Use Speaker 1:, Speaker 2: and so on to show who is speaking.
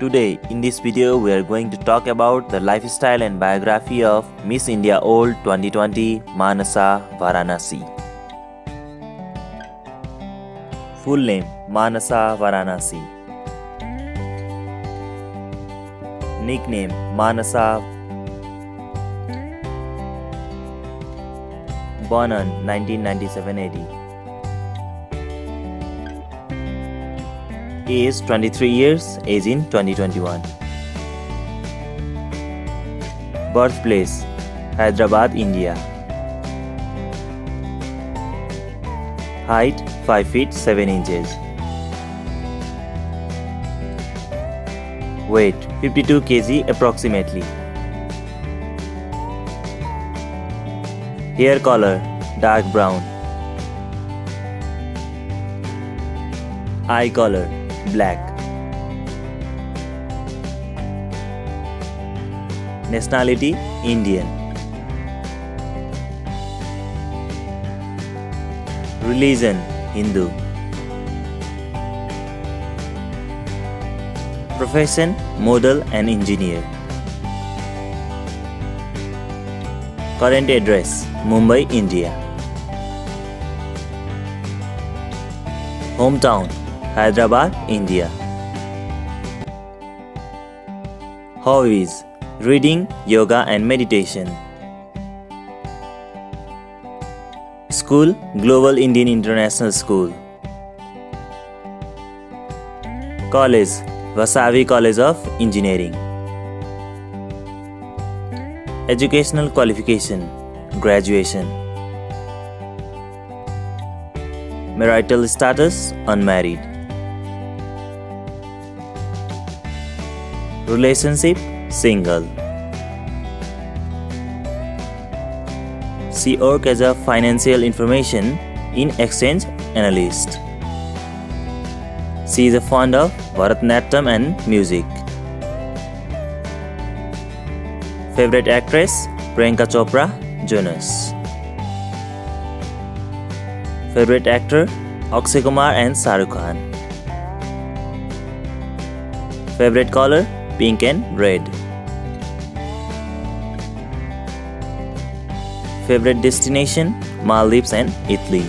Speaker 1: Today, in this video, we are going to talk about the lifestyle and biography of Miss India Old 2020 Manasa Varanasi. Full name Manasa Varanasi. Nickname Manasa. Born on 1997 AD. Age 23 years, age in 2021. Birthplace Hyderabad, India. Height 5 feet 7 inches. Weight 52 kg approximately. Hair color dark brown. Eye color black. Nationality Indian. Religion Hindu. Profession model and engineer. Current address Mumbai, India. Hometown Hyderabad, India. Hobbies reading, yoga and meditation. School Global Indian International School. College Vasavi College of Engineering. Educational qualification graduation. Marital status unmarried. Relationship single. She works as a financial information in exchange analyst. She is fond of Bharatanatyam and music. Favorite actress Priyanka Chopra Jonas. Favorite actor Akshay Kumar and Shah Rukh Khan. Favorite color pink and red. Favorite destination Maldives and Italy.